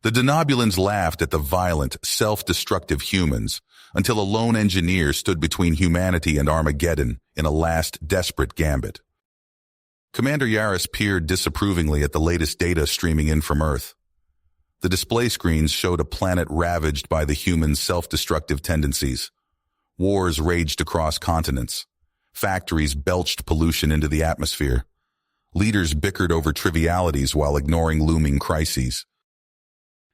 The Denobulans laughed at the violent, self-destructive humans until a lone engineer stood between humanity and Armageddon in a last desperate gambit. Commander Yaris peered disapprovingly at the latest data streaming in from Earth. The display screens showed a planet ravaged by the humans' self-destructive tendencies. Wars raged across continents. Factories belched pollution into the atmosphere. Leaders bickered over trivialities while ignoring looming crises.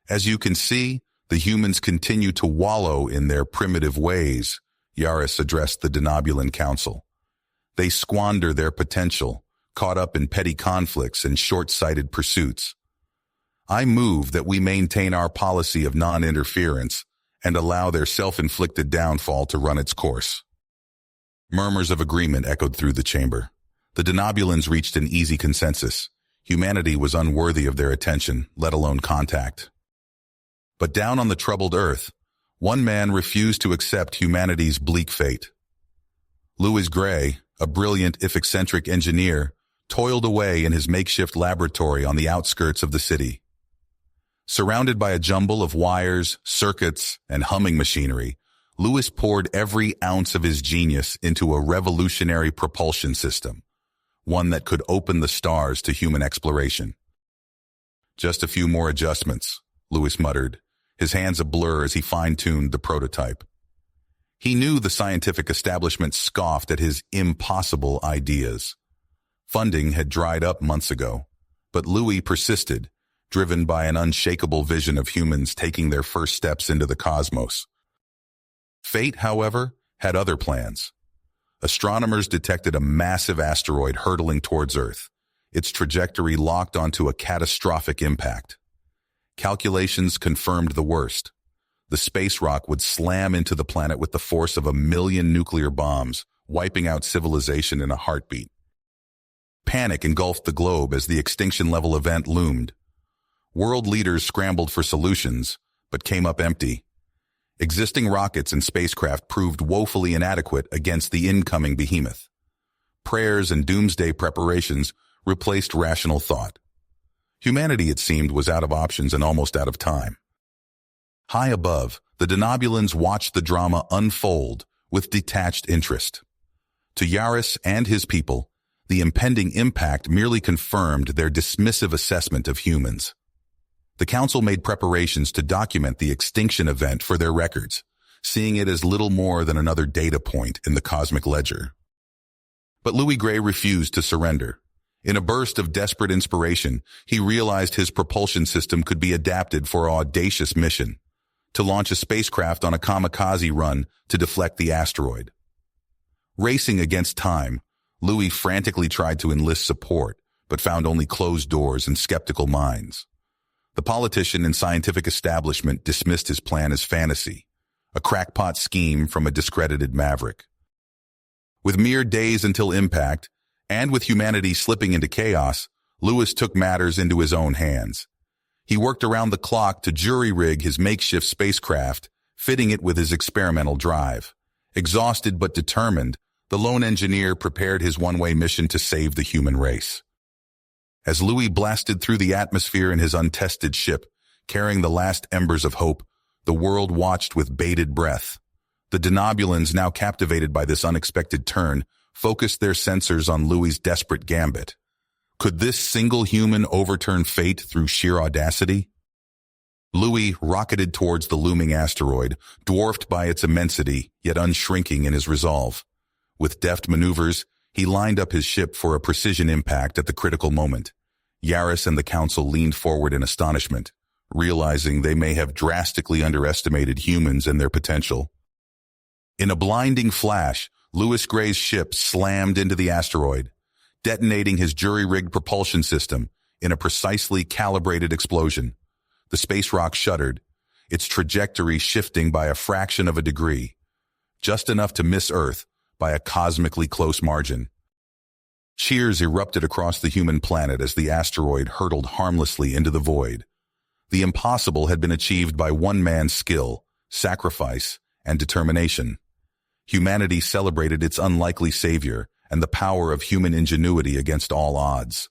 As you can see, the humans continue to wallow in their primitive ways, Yaris addressed the Denobulan Council. They squander their potential, caught up in petty conflicts and short-sighted pursuits. I move that we maintain our policy of non-interference and allow their self-inflicted downfall to run its course. Murmurs of agreement echoed through the chamber. The Denobulans reached an easy consensus. Humanity was unworthy of their attention, let alone contact. But down on the troubled Earth, one man refused to accept humanity's bleak fate. Louis Gray, a brilliant if eccentric engineer, toiled away in his makeshift laboratory on the outskirts of the city. Surrounded by a jumble of wires, circuits, and humming machinery, Louis poured every ounce of his genius into a revolutionary propulsion system, one that could open the stars to human exploration. Just a few more adjustments, Louis muttered, his hands a blur as he fine-tuned the prototype. He knew the scientific establishment scoffed at his impossible ideas. Funding had dried up months ago, but Louis persisted, driven by an unshakable vision of humans taking their first steps into the cosmos. Fate, however, had other plans. Astronomers detected a massive asteroid hurtling towards Earth, its trajectory locked onto a catastrophic impact. Calculations confirmed the worst. The space rock would slam into the planet with the force of 1 million nuclear bombs, wiping out civilization in a heartbeat. Panic engulfed the globe as the extinction-level event loomed. World leaders scrambled for solutions, but came up empty. Existing rockets and spacecraft proved woefully inadequate against the incoming behemoth. Prayers and doomsday preparations replaced rational thought. Humanity, it seemed, was out of options and almost out of time. High above, the Denobulans watched the drama unfold with detached interest. To Yaris and his people, the impending impact merely confirmed their dismissive assessment of humans. The council made preparations to document the extinction event for their records, seeing it as little more than another data point in the cosmic ledger. But Louis Gray refused to surrender. In a burst of desperate inspiration, he realized his propulsion system could be adapted for an audacious mission, to launch a spacecraft on a kamikaze run to deflect the asteroid. Racing against time, Louis frantically tried to enlist support, but found only closed doors and skeptical minds. The politician and scientific establishment dismissed his plan as fantasy, a crackpot scheme from a discredited maverick. With mere days until impact, and with humanity slipping into chaos, Louis took matters into his own hands. He worked around the clock to jury-rig his makeshift spacecraft, fitting it with his experimental drive. Exhausted but determined, the lone engineer prepared his one-way mission to save the human race. As Louis blasted through the atmosphere in his untested ship, carrying the last embers of hope, the world watched with bated breath. The Denobulans, now captivated by this unexpected turn, focused their sensors on Louis's desperate gambit. Could this single human overturn fate through sheer audacity? Louis rocketed towards the looming asteroid, dwarfed by its immensity, yet unshrinking in his resolve. With deft maneuvers, he lined up his ship for a precision impact at the critical moment. Yaris and the council leaned forward in astonishment, realizing they may have drastically underestimated humans and their potential. In a blinding flash, Louis Gray's ship slammed into the asteroid, detonating his jury-rigged propulsion system in a precisely calibrated explosion. The space rock shuddered, its trajectory shifting by a fraction of a degree, just enough to miss Earth by a cosmically close margin. Cheers erupted across the human planet as the asteroid hurtled harmlessly into the void. The impossible had been achieved by one man's skill, sacrifice, and determination. Humanity celebrated its unlikely savior and the power of human ingenuity against all odds.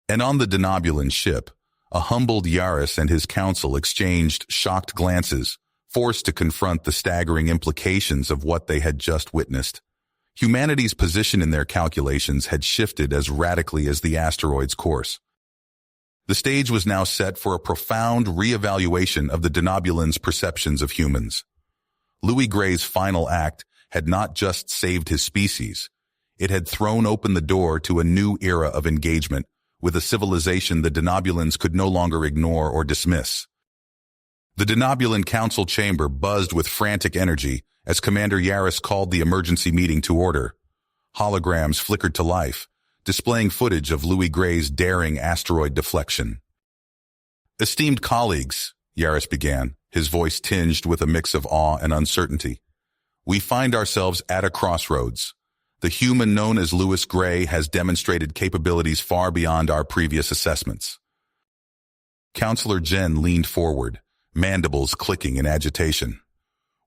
And on the Denobulan ship, A humbled Yaris and his council exchanged shocked glances, forced to confront the staggering implications of what they had just witnessed. Humanity's position in their calculations had shifted as radically as the asteroid's course. The stage was now set for a profound re-evaluation of the Denobulans' perceptions of humans. Louis Gray's final act had not just saved his species. It had thrown open the door to a new era of engagement with a civilization the Denobulans could no longer ignore or dismiss. The Denobulan Council chamber buzzed with frantic energy as Commander Yaris called the emergency meeting to order. Holograms flickered to life, displaying footage of Louis Gray's daring asteroid deflection. "Esteemed colleagues," Yaris began, his voice tinged with a mix of awe and uncertainty, "we find ourselves at a crossroads. The human known as Louis Gray has demonstrated capabilities far beyond our previous assessments." Counselor Jen leaned forward, mandibles clicking in agitation.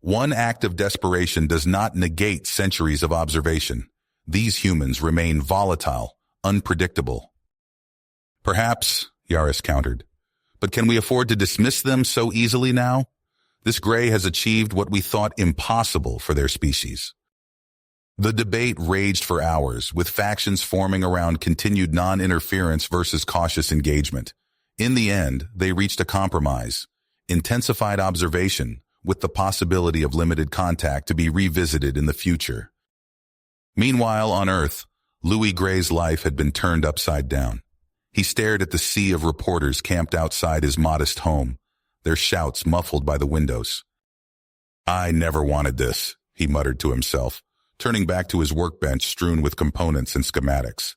"One act of desperation does not negate centuries of observation. These humans remain volatile, unpredictable." "Perhaps," Yaris countered, "but can we afford to dismiss them so easily now? This Gray has achieved what we thought impossible for their species." The debate raged for hours, with factions forming around continued non-interference versus cautious engagement. In the end, they reached a compromise: intensified observation, with the possibility of limited contact to be revisited in the future. Meanwhile, on Earth, Louis Gray's life had been turned upside down. He stared at the sea of reporters camped outside his modest home, their shouts muffled by the windows. "I never wanted this," he muttered to himself, turning back to his workbench strewn with components and schematics.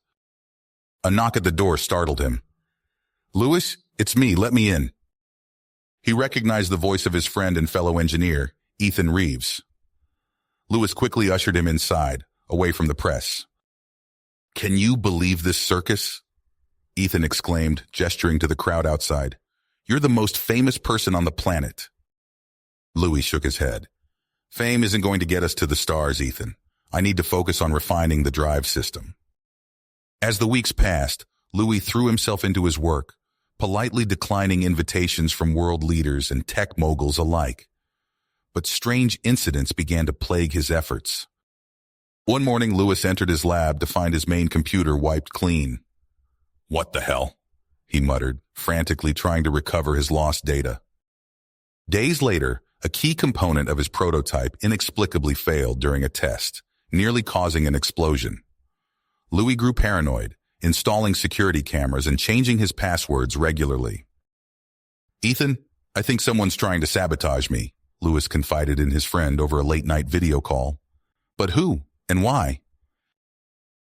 A knock at the door startled him. "Louis, it's me, let me in." He recognized the voice of his friend and fellow engineer, Ethan Reeves. Louis quickly ushered him inside, away from the press. "Can you believe this circus?" Ethan exclaimed, gesturing to the crowd outside. "You're the most famous person on the planet." Louis shook his head. "Fame isn't going to get us to the stars, Ethan. I need to focus on refining the drive system." As the weeks passed, Louis threw himself into his work, politely declining invitations from world leaders and tech moguls alike. But strange incidents began to plague his efforts. One morning, Louis entered his lab to find his main computer wiped clean. "What the hell?" he muttered, frantically trying to recover his lost data. Days later, a key component of his prototype inexplicably failed during a test, nearly causing an explosion. Louis grew paranoid, installing security cameras and changing his passwords regularly. "Ethan, I think someone's trying to sabotage me," Louis confided in his friend over a late-night video call. "But who and why?"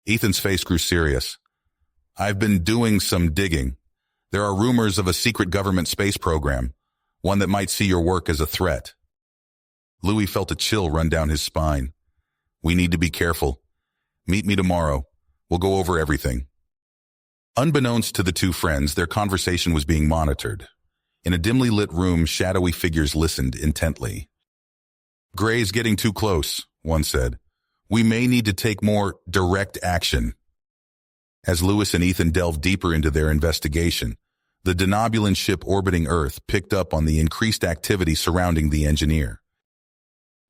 Ethan's face grew serious. "I've been doing some digging. There are rumors of a secret government space program, one that might see your work as a threat." Louis felt a chill run down his spine. "We need to be careful. Meet me tomorrow. We'll go over everything." Unbeknownst to the two friends, their conversation was being monitored. In a dimly lit room, shadowy figures listened intently. "Gray's getting too close," one said. "We may need to take more direct action." As Louis and Ethan delved deeper into their investigation, the Denobulan ship orbiting Earth picked up on the increased activity surrounding the engineer.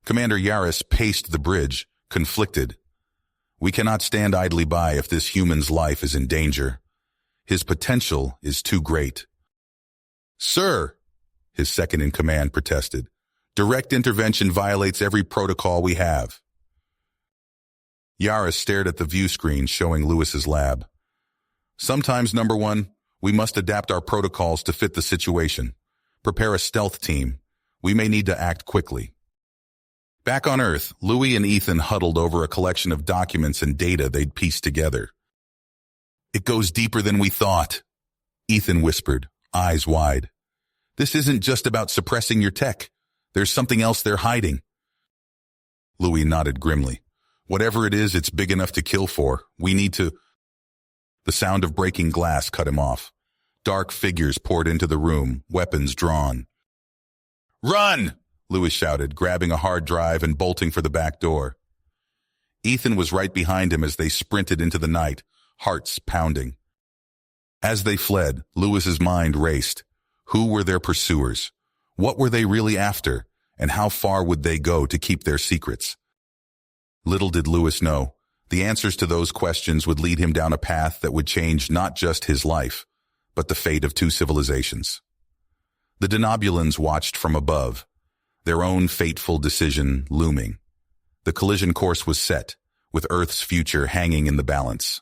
Commander Yaris paced the bridge, conflicted. "We cannot stand idly by if this human's life is in danger. His potential is too great." "Sir," his second-in-command protested, "direct intervention violates every protocol we have." Yaris stared at the view screen showing Louis's lab. "Sometimes, number one, we must adapt our protocols to fit the situation. Prepare a stealth team. We may need to act quickly." Back on Earth, Louis and Ethan huddled over a collection of documents and data they'd pieced together. "It goes deeper than we thought," Ethan whispered, eyes wide. "This isn't just about suppressing your tech. There's something else they're hiding." Louis nodded grimly. "Whatever it is, it's big enough to kill for. We need to—" The sound of breaking glass cut him off. Dark figures poured into the room, weapons drawn. "Run!" Louis shouted, grabbing a hard drive and bolting for the back door. Ethan was right behind him as they sprinted into the night, hearts pounding. As they fled, Lewis's mind raced. Who were their pursuers? What were they really after? And how far would they go to keep their secrets? Little did Lewis know, the answers to those questions would lead him down a path that would change not just his life, but the fate of two civilizations. The Denobulans watched from above, their own fateful decision looming. The collision course was set, with Earth's future hanging in the balance.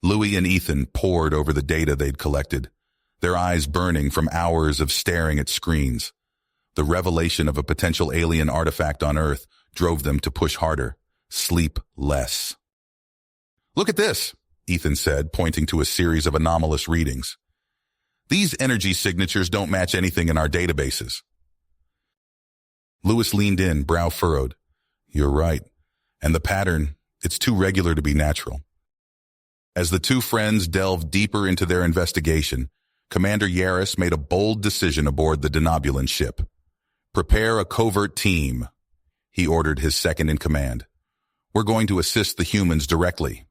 Louis and Ethan pored over the data they'd collected, their eyes burning from hours of staring at screens. The revelation of a potential alien artifact on Earth drove them to push harder, sleep less. "Look at this," Ethan said, pointing to a series of anomalous readings. "These energy signatures don't match anything in our databases." Lewis leaned in, brow furrowed. "You're right. And the pattern, it's too regular to be natural." As the two friends delved deeper into their investigation, Commander Yaris made a bold decision aboard the Denobulan ship. "Prepare a covert team," he ordered his second-in-command. "We're going to assist the humans directly."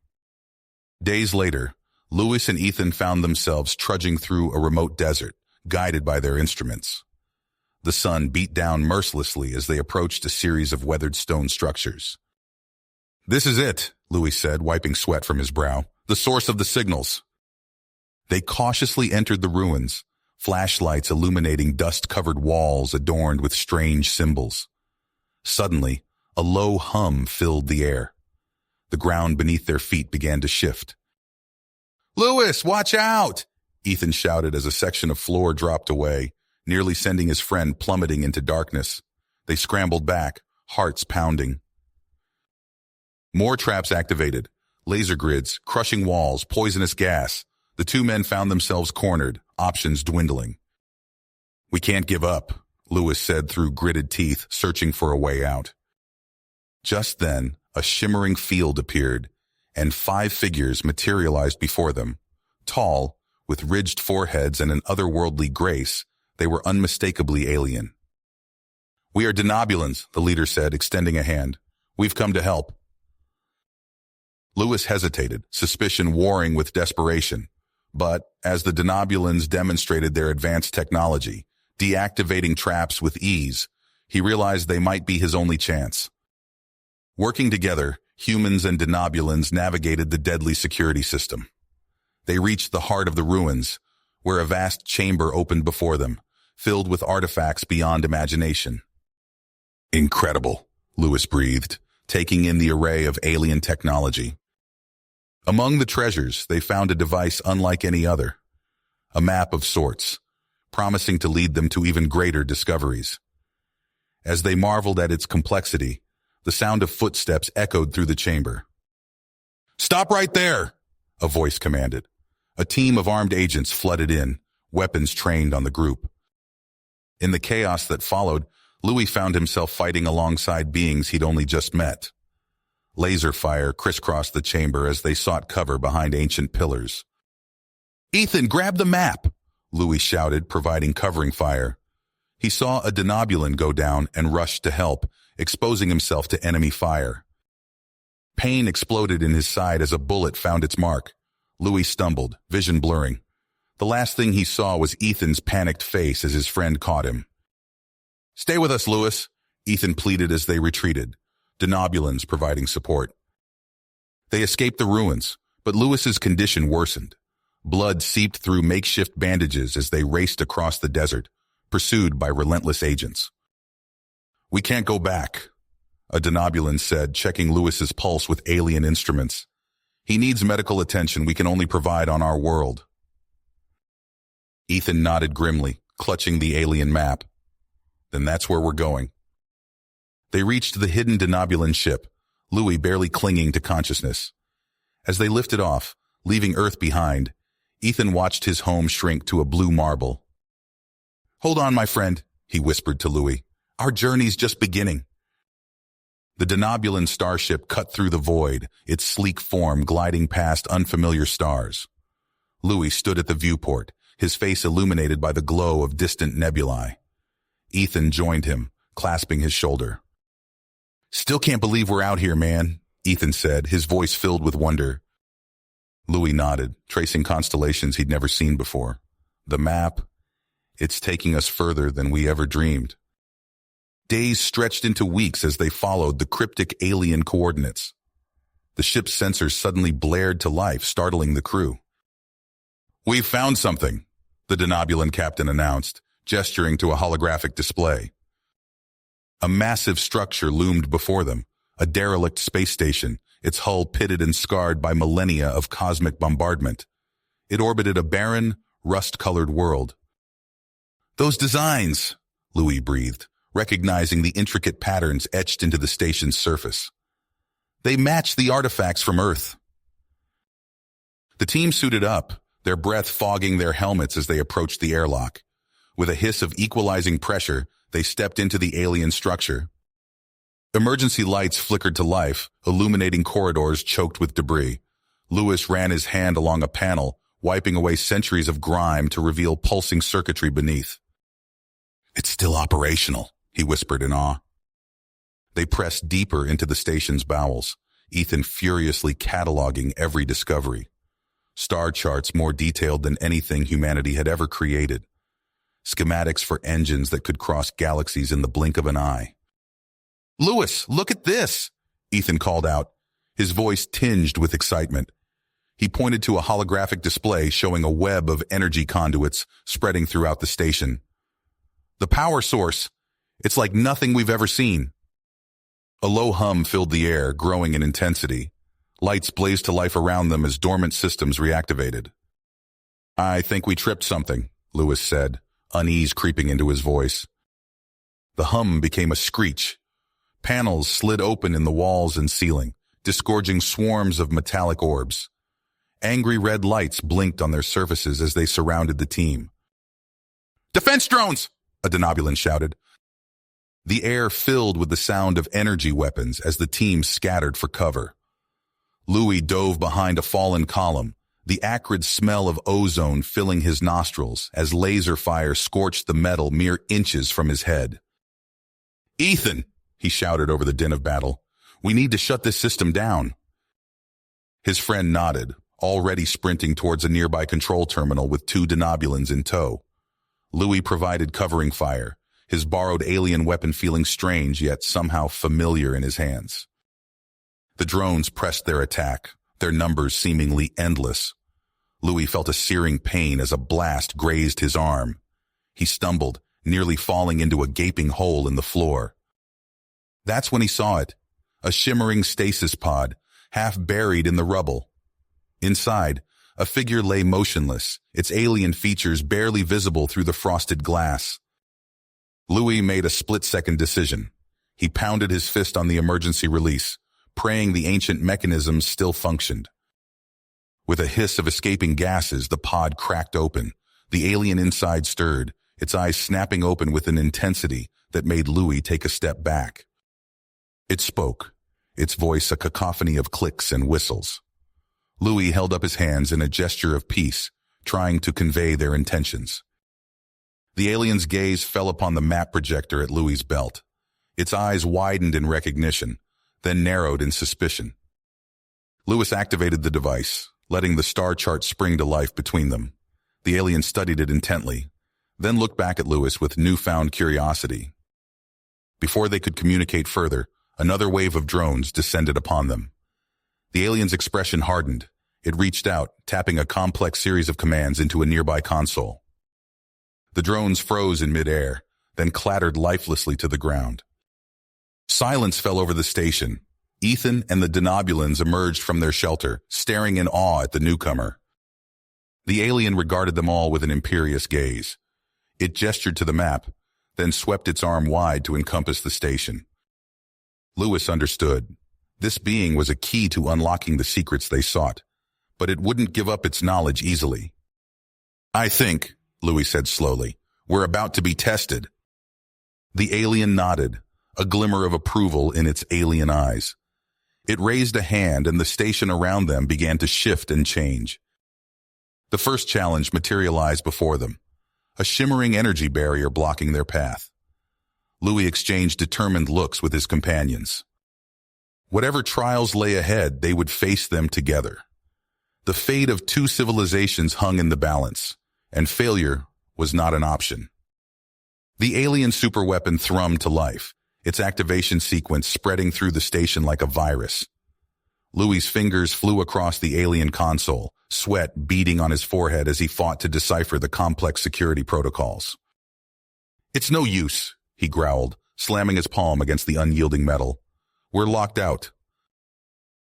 Days later, Lewis and Ethan found themselves trudging through a remote desert, guided by their instruments. The sun beat down mercilessly as they approached a series of weathered stone structures. "This is it," Louis said, wiping sweat from his brow. "The source of the signals." They cautiously entered the ruins, flashlights illuminating dust-covered walls adorned with strange symbols. Suddenly, a low hum filled the air. The ground beneath their feet began to shift. "Lewis, watch out!" Ethan shouted as a section of floor dropped away, nearly sending his friend plummeting into darkness. They scrambled back, hearts pounding. More traps activated. Laser grids, crushing walls, poisonous gas. The two men found themselves cornered, options dwindling. "We can't give up," Lewis said through gritted teeth, searching for a way out. Just then, a shimmering field appeared, and 5 figures materialized before them. Tall, with ridged foreheads and an otherworldly grace, they were unmistakably alien. "We are Denobulans," the leader said, extending a hand. "We've come to help." Lewis hesitated, suspicion warring with desperation. But, as the Denobulans demonstrated their advanced technology, deactivating traps with ease, he realized they might be his only chance. Working together, humans and Denobulans navigated the deadly security system. They reached the heart of the ruins, where a vast chamber opened before them, filled with artifacts beyond imagination. "Incredible," Lewis breathed, taking in the array of alien technology. Among the treasures, they found a device unlike any other, a map of sorts, promising to lead them to even greater discoveries. As they marveled at its complexity, the sound of footsteps echoed through the chamber. "Stop right there!" a voice commanded. A team of armed agents flooded in, weapons trained on the group. In the chaos that followed, Louis found himself fighting alongside beings he'd only just met. Laser fire crisscrossed the chamber as they sought cover behind ancient pillars. "Ethan, grab the map!" Louis shouted, providing covering fire. He saw a Denobulan go down and rushed to help, exposing himself to enemy fire. Pain exploded in his side as a bullet found its mark. Louis stumbled, vision blurring. The last thing he saw was Ethan's panicked face as his friend caught him. "Stay with us, Lewis," Ethan pleaded as they retreated, Denobulans providing support. They escaped the ruins, but Lewis's condition worsened. Blood seeped through makeshift bandages as they raced across the desert, pursued by relentless agents. "We can't go back," a Denobulan said, checking Lewis's pulse with alien instruments. "He needs medical attention we can only provide on our world." Ethan nodded grimly, clutching the alien map. "Then that's where we're going." They reached the hidden Denobulan ship, Louis barely clinging to consciousness. As they lifted off, leaving Earth behind, Ethan watched his home shrink to a blue marble. "Hold on, my friend," he whispered to Louis. "Our journey's just beginning." The Denobulan starship cut through the void, its sleek form gliding past unfamiliar stars. Louis stood at the viewport, his face illuminated by the glow of distant nebulae. Ethan joined him, clasping his shoulder. "Still can't believe we're out here, man," Ethan said, his voice filled with wonder. Louis nodded, tracing constellations he'd never seen before. The map, it's taking us further than we ever dreamed. Days stretched into weeks as they followed the cryptic alien coordinates. The ship's sensors suddenly blared to life, startling the crew. "We've found something," the Denobulan captain announced, gesturing to a holographic display. A massive structure loomed before them, a derelict space station, its hull pitted and scarred by millennia of cosmic bombardment. It orbited a barren, rust-colored world. "Those designs," Louis breathed, recognizing the intricate patterns etched into the station's surface. "They match the artifacts from Earth." The team suited up, their breath fogging their helmets as they approached the airlock. With a hiss of equalizing pressure, they stepped into the alien structure. Emergency lights flickered to life, illuminating corridors choked with debris. Louis ran his hand along a panel, wiping away centuries of grime to reveal pulsing circuitry beneath. "It's still operational," he whispered in awe. They pressed deeper into the station's bowels, Ethan furiously cataloging every discovery. Star charts more detailed than anything humanity had ever created. Schematics for engines that could cross galaxies in the blink of an eye. "Louis, look at this!" Ethan called out, his voice tinged with excitement. He pointed to a holographic display showing a web of energy conduits spreading throughout the station. "The power source! It's like nothing we've ever seen." A low hum filled the air, growing in intensity. Lights blazed to life around them as dormant systems reactivated. "I think we tripped something," Louis said, unease creeping into his voice. The hum became a screech. Panels slid open in the walls and ceiling, disgorging swarms of metallic orbs. Angry red lights blinked on their surfaces as they surrounded the team. "Defense drones!" a Denobulan shouted. The air filled with the sound of energy weapons as the team scattered for cover. Louis dove behind a fallen column, the acrid smell of ozone filling his nostrils as laser fire scorched the metal mere inches from his head. "Ethan!" he shouted over the din of battle. "We need to shut this system down." His friend nodded, already sprinting towards a nearby control terminal with two Denobulans in tow. Louis provided covering fire, his borrowed alien weapon feeling strange yet somehow familiar in his hands. The drones pressed their attack, their numbers seemingly endless. Louis felt a searing pain as a blast grazed his arm. He stumbled, nearly falling into a gaping hole in the floor. That's when he saw it, a shimmering stasis pod, half buried in the rubble. Inside, a figure lay motionless, its alien features barely visible through the frosted glass. Louis made a split-second decision. He pounded his fist on the emergency release, praying the ancient mechanisms still functioned. With a hiss of escaping gases, the pod cracked open. The alien inside stirred, its eyes snapping open with an intensity that made Louis take a step back. It spoke, its voice a cacophony of clicks and whistles. Louis held up his hands in a gesture of peace, trying to convey their intentions. The alien's gaze fell upon the map projector at Louis's belt. Its eyes widened in recognition, then narrowed in suspicion. Louis activated the device, letting the star chart spring to life between them. The alien studied it intently, then looked back at Louis with newfound curiosity. Before they could communicate further, another wave of drones descended upon them. The alien's expression hardened. It reached out, tapping a complex series of commands into a nearby console. The drones froze in midair, then clattered lifelessly to the ground. Silence fell over the station. Ethan and the Denobulans emerged from their shelter, staring in awe at the newcomer. The alien regarded them all with an imperious gaze. It gestured to the map, then swept its arm wide to encompass the station. Louis understood. This being was a key to unlocking the secrets they sought, but it wouldn't give up its knowledge easily. "I think," Louis said slowly, "we're about to be tested." The alien nodded, a glimmer of approval in its alien eyes. It raised a hand and the station around them began to shift and change. The first challenge materialized before them, a shimmering energy barrier blocking their path. Louis exchanged determined looks with his companions. Whatever trials lay ahead, they would face them together. The fate of two civilizations hung in the balance, and failure was not an option. The alien superweapon thrummed to life, its activation sequence spreading through the station like a virus. Louis's fingers flew across the alien console, sweat beading on his forehead as he fought to decipher the complex security protocols. "It's no use," he growled, slamming his palm against the unyielding metal. "We're locked out."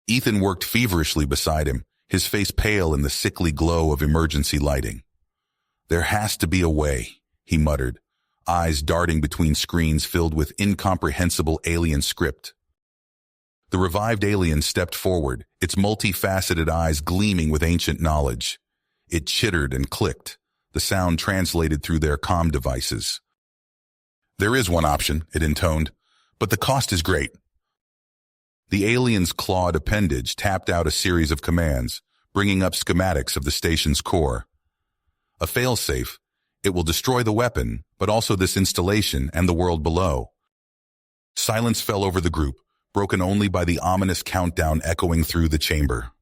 Ethan worked feverishly beside him, his face pale in the sickly glow of emergency lighting. "There has to be a way," he muttered, eyes darting between screens filled with incomprehensible alien script. The revived alien stepped forward, its multifaceted eyes gleaming with ancient knowledge. It chittered and clicked, the sound translated through their comm devices. "There is one option," it intoned, "but the cost is great." The alien's clawed appendage tapped out a series of commands, bringing up schematics of the station's core. A failsafe. It will destroy the weapon, but also this installation and the world below. Silence fell over the group, broken only by the ominous countdown echoing through the chamber.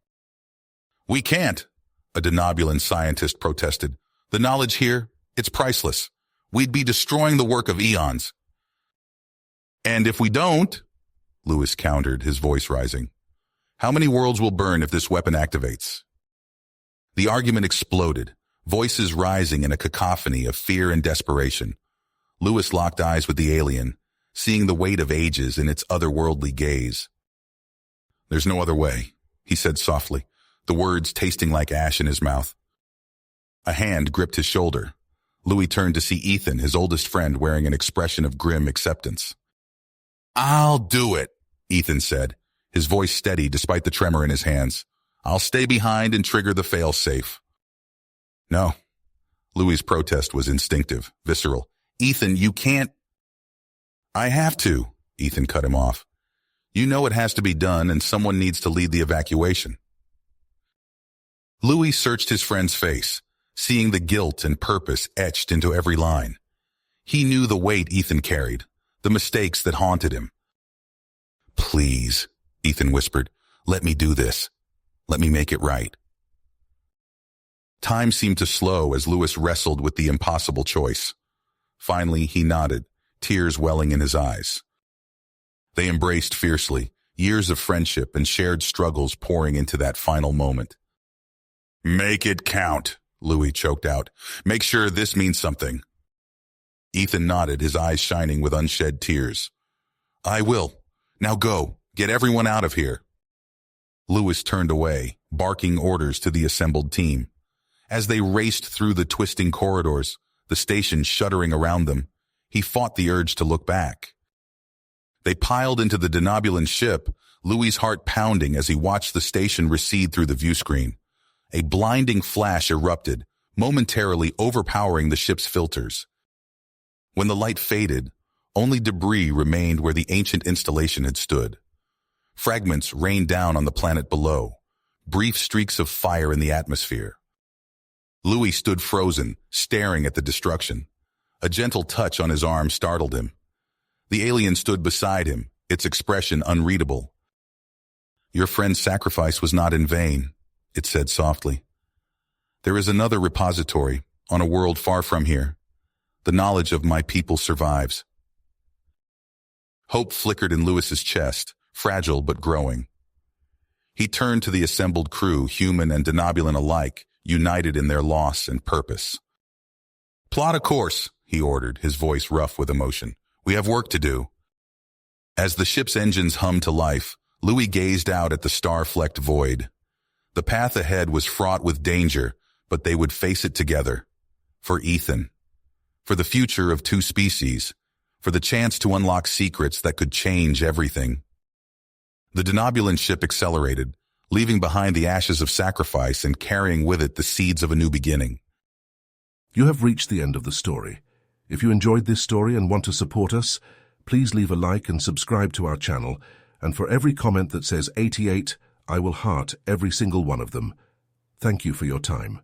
"We can't," a Denobulan scientist protested. "The knowledge here, it's priceless. We'd be destroying the work of eons." "And if we don't," Louis countered, his voice rising, "how many worlds will burn if this weapon activates?" The argument exploded, voices rising in a cacophony of fear and desperation. Louis locked eyes with the alien, seeing the weight of ages in its otherworldly gaze. "There's no other way," he said softly, the words tasting like ash in his mouth. A hand gripped his shoulder. Louis turned to see Ethan, his oldest friend, wearing an expression of grim acceptance. "I'll do it," Ethan said, his voice steady despite the tremor in his hands. "I'll stay behind and trigger the fail-safe." "No." Louis's protest was instinctive, visceral. "Ethan, you can't—" "I have to," Ethan cut him off. "You know it has to be done and someone needs to lead the evacuation." Louis searched his friend's face, seeing the guilt and purpose etched into every line. He knew the weight Ethan carried, the mistakes that haunted him. "Please," Ethan whispered, "let me do this. Let me make it right." Time seemed to slow as Louis wrestled with the impossible choice. Finally, he nodded, tears welling in his eyes. They embraced fiercely, years of friendship and shared struggles pouring into that final moment. "Make it count," Louis choked out. "Make sure this means something." Ethan nodded, his eyes shining with unshed tears. "I will. Now go. Get everyone out of here." Louis turned away, barking orders to the assembled team. As they raced through the twisting corridors, the station shuddering around them, he fought the urge to look back. They piled into the Denobulan ship, Louis's heart pounding as he watched the station recede through the viewscreen. A blinding flash erupted, momentarily overpowering the ship's filters. When the light faded, only debris remained where the ancient installation had stood. Fragments rained down on the planet below, brief streaks of fire in the atmosphere. Louis stood frozen, staring at the destruction. A gentle touch on his arm startled him. The alien stood beside him, its expression unreadable. "Your friend's sacrifice was not in vain," it said softly. "There is another repository, on a world far from here. The knowledge of my people survives." Hope flickered in Louis's chest, fragile but growing. He turned to the assembled crew, human and Denobulan alike, united in their loss and purpose. "Plot a course," he ordered, his voice rough with emotion. "We have work to do." As the ship's engines hummed to life, Louis gazed out at the star-flecked void. The path ahead was fraught with danger, but they would face it together. For Ethan. For the future of two species. For the chance to unlock secrets that could change everything. The Denobulan ship accelerated, leaving behind the ashes of sacrifice and carrying with it the seeds of a new beginning. You have reached the end of the story. If you enjoyed this story and want to support us, please leave a like and subscribe to our channel, and for every comment that says 88, I will heart every single one of them. Thank you for your time.